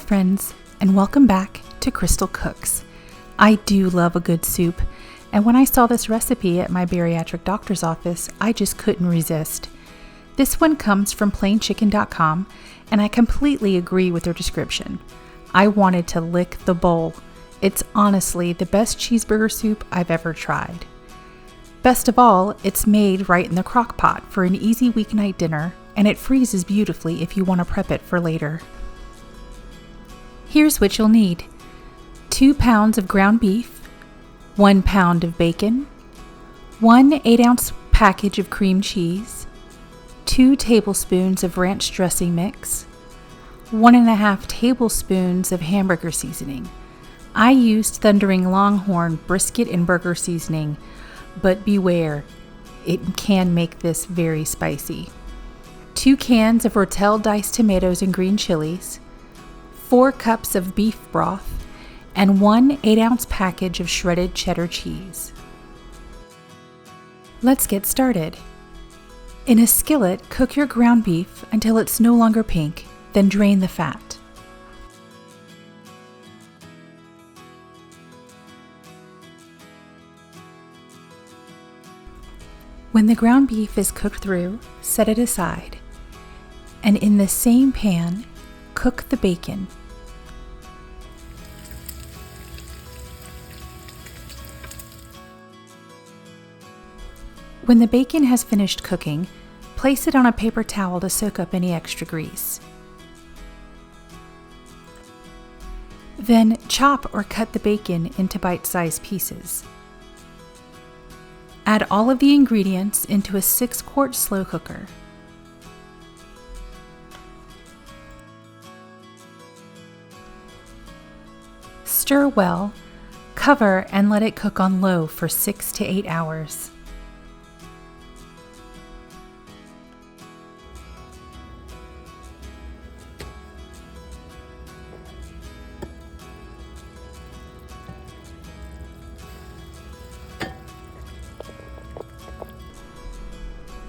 friends, and welcome back to CrystalCooks. I do love a good soup, and when I saw this recipe at my bariatric doctor's office, I just couldn't resist. This one comes from plainchicken.com, and I completely agree with their description. I wanted to lick the bowl. It's honestly the best cheeseburger soup I've ever tried. Best of all, it's made right in the Crockpot for an easy weeknight dinner, and it freezes beautifully if you want to prep it for later. Here's what you'll need: 2 pounds of ground beef, 1 pound of bacon, 1 8-ounce package of cream cheese, 2 tablespoons of ranch dressing mix, 1.5 tablespoons of hamburger seasoning. I used Thundering Longhorn brisket and burger seasoning, but beware, it can make this very spicy. 2 cans of Rotel diced tomatoes and green chilies, 4 cups of beef broth, and 1 8-ounce package of shredded cheddar cheese. Let's get started. In a skillet, cook your ground beef until it's no longer pink, then drain the fat. When the ground beef is cooked through, set it aside. And in the same pan, cook the bacon. When the bacon has finished cooking, place it on a paper towel to soak up any extra grease. Then chop or cut the bacon into bite-sized pieces. Add all of the ingredients into a 6-quart slow cooker. Stir well, cover, and let it cook on low for 6 to 8 hours.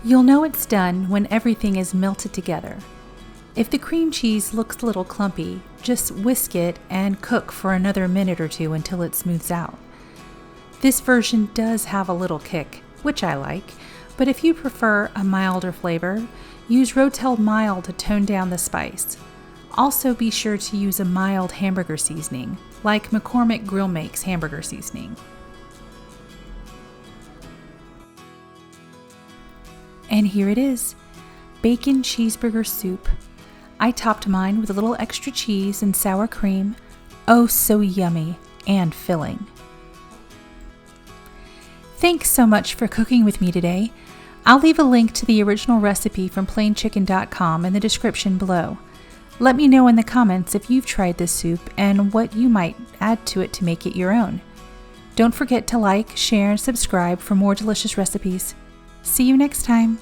You'll know it's done when everything is melted together. If the cream cheese looks a little clumpy, just whisk it and cook for another minute or two until it smooths out. This version does have a little kick, which I like, but if you prefer a milder flavor, use Rotel Mild to tone down the spice. Also be sure to use a mild hamburger seasoning, like McCormick Grill makes hamburger seasoning. And here it is, Bacon Cheeseburger Soup. I topped mine with a little extra cheese and sour cream. Oh, so yummy and filling. Thanks so much for cooking with me today. I'll leave a link to the original recipe from plainchicken.com in the description below. Let me know in the comments if you've tried this soup and what you might add to it to make it your own. Don't forget to like, share, and subscribe for more delicious recipes. See you next time.